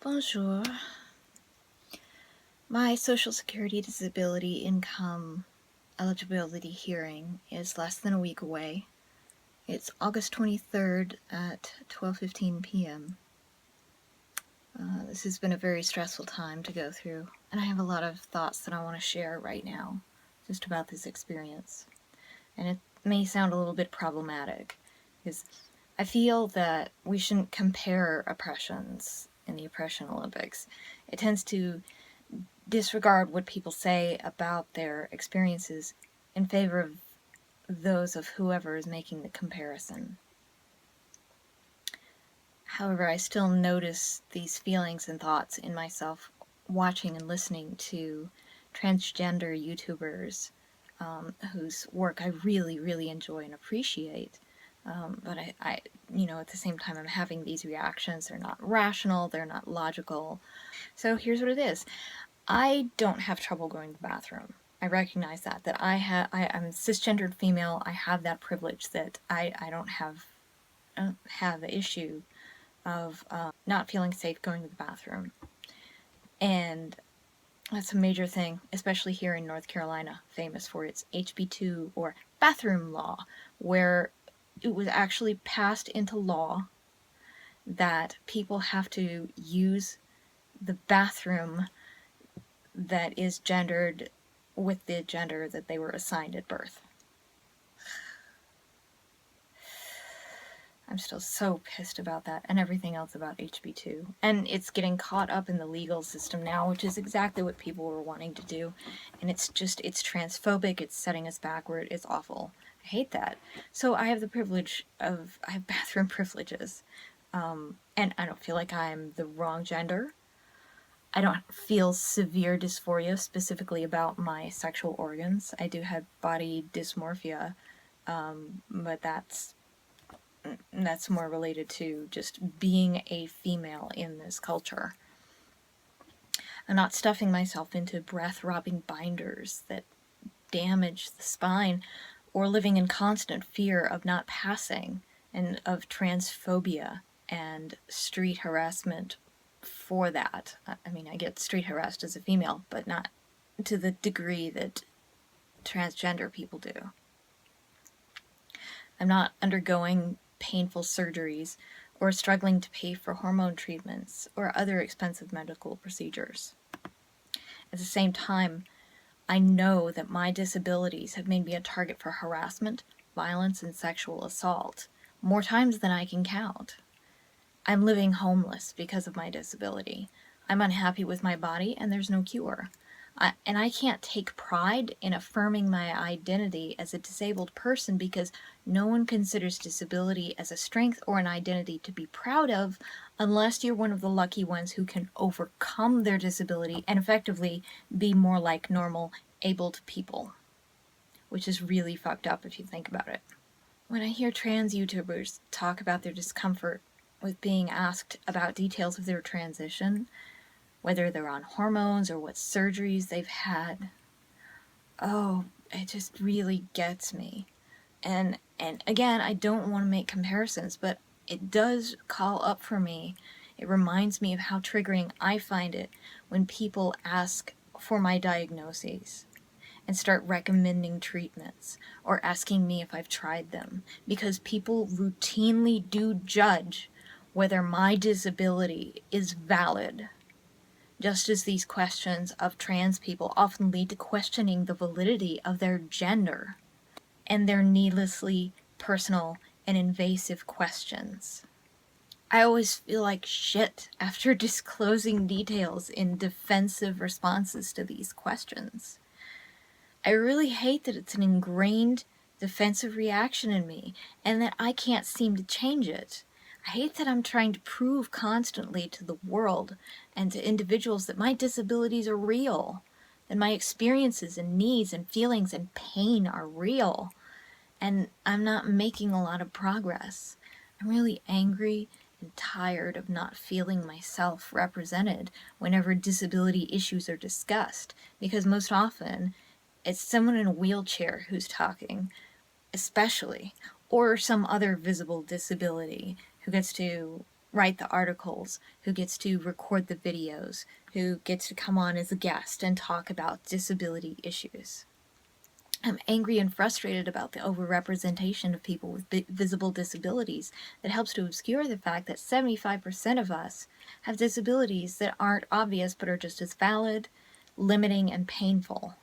Bonjour. My Social Security disability income eligibility hearing is less than a week away. It's August 23rd at 12:15 p.m. This has been a very stressful time to go through, and I have a lot of thoughts that I want to share right now just about this experience. And it may sound a little bit problematic, because I feel that we shouldn't compare oppressions in the Oppression Olympics. It tends to disregard what people say about their experiences in favor of those of whoever is making the comparison. However, I still notice these feelings and thoughts in myself watching and listening to transgender YouTubers whose work I really, really enjoy and appreciate. But I, at the same time, I'm having these reactions. They're not rational, they're not logical. So here's what it is. I don't have trouble going to the bathroom. I recognize that I'm a cisgendered female. I have that privilege that I don't have the issue of not feeling safe going to the bathroom. And that's a major thing, especially here in North Carolina, famous for its HB2 or bathroom law, where it was actually passed into law that people have to use the bathroom that is gendered with the gender that they were assigned at birth. I'm still so pissed about that and everything else about HB2. And it's getting caught up in the legal system now, which is exactly what people were wanting to do. And it's transphobic, it's setting us backward, it's awful. I hate that. So I have I have bathroom privileges. And I don't feel like I'm the wrong gender. I don't feel severe dysphoria specifically about my sexual organs. I do have body dysmorphia, but that's more related to just being a female in this culture. I'm not stuffing myself into breath-robbing binders that damage the spine, or living in constant fear of not passing, and of transphobia and street harassment for that. I mean, I get street harassed as a female, but not to the degree that transgender people do. I'm not undergoing painful surgeries or struggling to pay for hormone treatments or other expensive medical procedures. At the same time, I know that my disabilities have made me a target for harassment, violence, and sexual assault more times than I can count. I'm living homeless because of my disability. I'm unhappy with my body, and there's no cure. And I can't take pride in affirming my identity as a disabled person because no one considers disability as a strength or an identity to be proud of unless you're one of the lucky ones who can overcome their disability and effectively be more like normal, abled people. Which is really fucked up if you think about it. When I hear trans YouTubers talk about their discomfort with being asked about details of their transition, whether they're on hormones or what surgeries they've had, it just really gets me. And again, I don't want to make comparisons, but it does call up for me. It reminds me of how triggering I find it when people ask for my diagnoses and start recommending treatments or asking me if I've tried them, because people routinely do judge whether my disability is valid, just as these questions of trans people often lead to questioning the validity of their gender and their needlessly personal and invasive questions. I always feel like shit after disclosing details in defensive responses to these questions. I really hate that it's an ingrained defensive reaction in me and that I can't seem to change it. I hate that I'm trying to prove constantly to the world and to individuals that my disabilities are real, that my experiences and needs and feelings and pain are real, and I'm not making a lot of progress. I'm really angry and tired of not feeling myself represented whenever disability issues are discussed, because most often it's someone in a wheelchair who's talking, especially, or some other visible disability who gets to write the articles, who gets to record the videos, who gets to come on as a guest and talk about disability issues. I'm angry and frustrated about the overrepresentation of people with visible disabilities that helps to obscure the fact that 75% of us have disabilities that aren't obvious but are just as valid, limiting, and painful.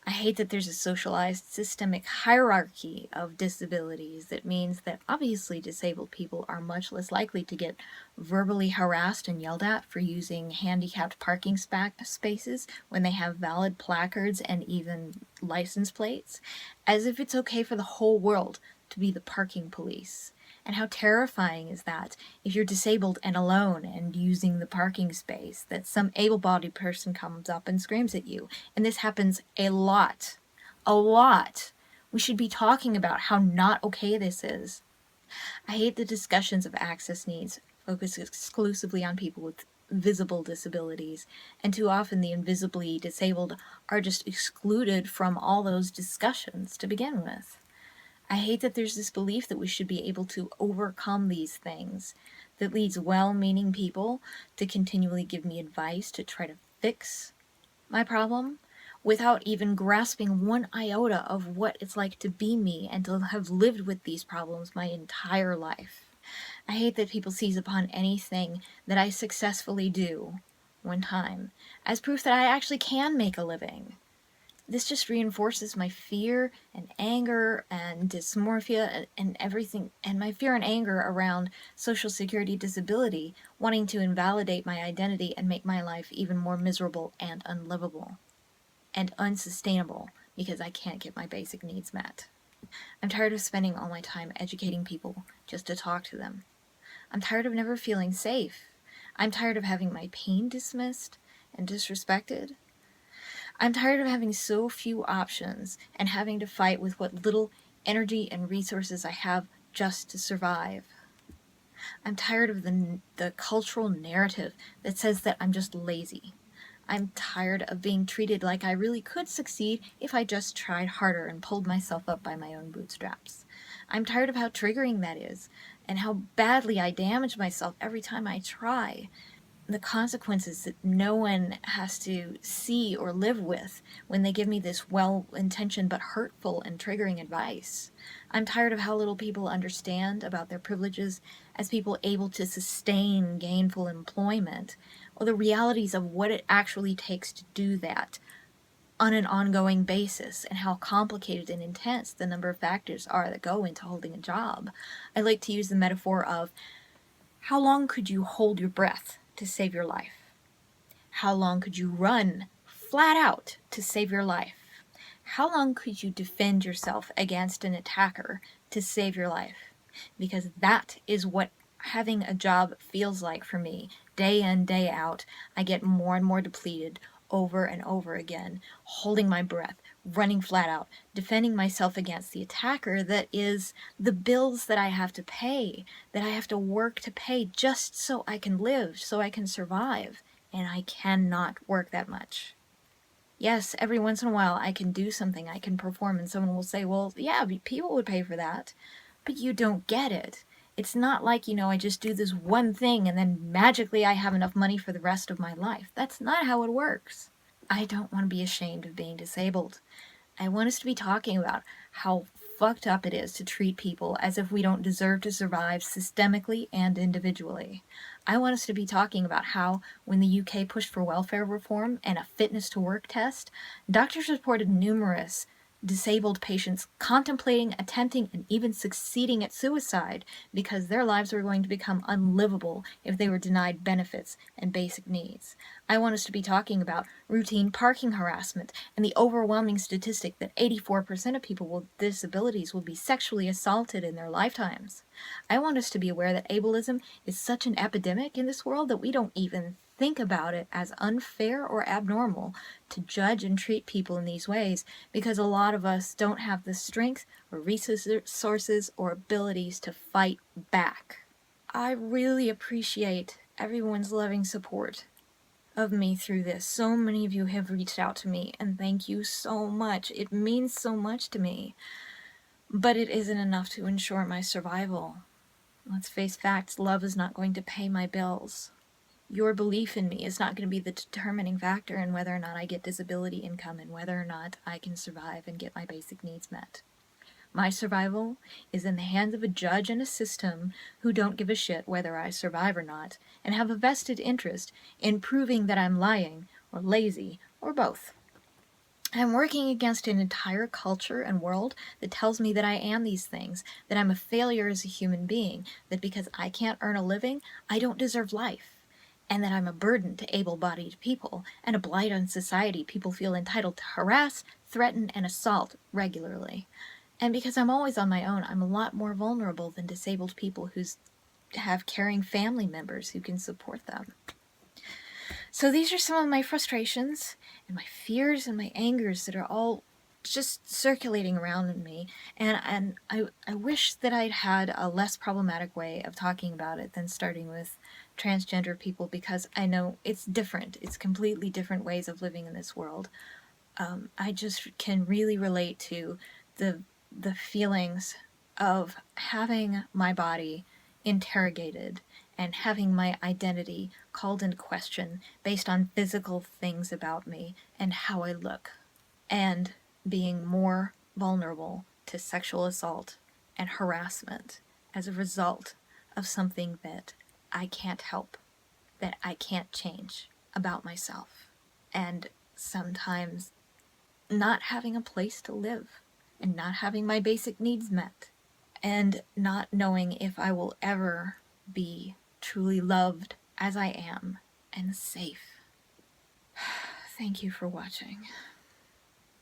I hate that there's a socialized systemic hierarchy of disabilities that means that obviously disabled people are much less likely to get verbally harassed and yelled at for using handicapped parking spaces when they have valid placards and even license plates, as if it's okay for the whole world to be the parking police. And how terrifying is that if you're disabled and alone and using the parking space, that some able-bodied person comes up and screams at you. And this happens a lot. A lot. We should be talking about how not okay this is. I hate the discussions of access needs focus exclusively on people with visible disabilities, and too often the invisibly disabled are just excluded from all those discussions to begin with. I hate that there's this belief that we should be able to overcome these things that leads well-meaning people to continually give me advice to try to fix my problem without even grasping one iota of what it's like to be me and to have lived with these problems my entire life. I hate that people seize upon anything that I successfully do one time as proof that I actually can make a living. This just reinforces my fear and anger and dysmorphia and everything, and my fear and anger around Social Security disability, wanting to invalidate my identity and make my life even more miserable and unlivable and unsustainable because I can't get my basic needs met. I'm tired of spending all my time educating people just to talk to them. I'm tired of never feeling safe. I'm tired of having my pain dismissed and disrespected. I'm tired of having so few options and having to fight with what little energy and resources I have just to survive. I'm tired of the cultural narrative that says that I'm just lazy. I'm tired of being treated like I really could succeed if I just tried harder and pulled myself up by my own bootstraps. I'm tired of how triggering that is and how badly I damage myself every time I try. The consequences that no one has to see or live with when they give me this well-intentioned but hurtful and triggering advice. I'm tired of how little people understand about their privileges as people able to sustain gainful employment, or the realities of what it actually takes to do that on an ongoing basis, and how complicated and intense the number of factors are that go into holding a job. I like to use the metaphor of how long could you hold your breath to save your life? How long could you run flat out to save your life? How long could you defend yourself against an attacker to save your life? Because that is what having a job feels like for me. Day in, day out, I get more and more depleted over and over again, holding my breath, running flat out, defending myself against the attacker that is the bills that I have to pay, that I have to work to pay just so I can live, so I can survive. And I cannot work that much. Yes, every once in a while I can do something, I can perform, and someone will say, well, yeah, people would pay for that. But you don't get it. It's not like, I just do this one thing and then magically I have enough money for the rest of my life. That's not how it works. I don't want to be ashamed of being disabled. I want us to be talking about how fucked up it is to treat people as if we don't deserve to survive systemically and individually. I want us to be talking about how, when the UK pushed for welfare reform and a fitness to work test, doctors reported numerous disabled patients contemplating, attempting, and even succeeding at suicide because their lives were going to become unlivable if they were denied benefits and basic needs. I want us to be talking about routine parking harassment and the overwhelming statistic that 84% of people with disabilities will be sexually assaulted in their lifetimes. I want us to be aware that ableism is such an epidemic in this world that we don't even think about it as unfair or abnormal to judge and treat people in these ways because a lot of us don't have the strength or resources or abilities to fight back. I really appreciate everyone's loving support of me through this. So many of you have reached out to me, and thank you so much. It means so much to me. But it isn't enough to ensure my survival. Let's face facts, love is not going to pay my bills. Your belief in me is not going to be the determining factor in whether or not I get disability income and whether or not I can survive and get my basic needs met. My survival is in the hands of a judge and a system who don't give a shit whether I survive or not, and have a vested interest in proving that I'm lying, or lazy, or both. I'm working against an entire culture and world that tells me that I am these things, that I'm a failure as a human being, that because I can't earn a living, I don't deserve life, and that I'm a burden to able-bodied people, and a blight on society people feel entitled to harass, threaten, and assault regularly. And because I'm always on my own, I'm a lot more vulnerable than disabled people who have caring family members who can support them. So these are some of my frustrations and my fears and my angers that are all just circulating around in me, and I wish that I'd had a less problematic way of talking about it than starting with transgender people, because I know it's different. It's completely different ways of living in this world. I just can really relate to the feelings of having my body interrogated and having my identity called into question based on physical things about me and how I look, and being more vulnerable to sexual assault and harassment as a result of something that I can't help, that I can't change about myself, and sometimes not having a place to live, and not having my basic needs met, and not knowing if I will ever be truly loved as I am and safe. Thank you for watching.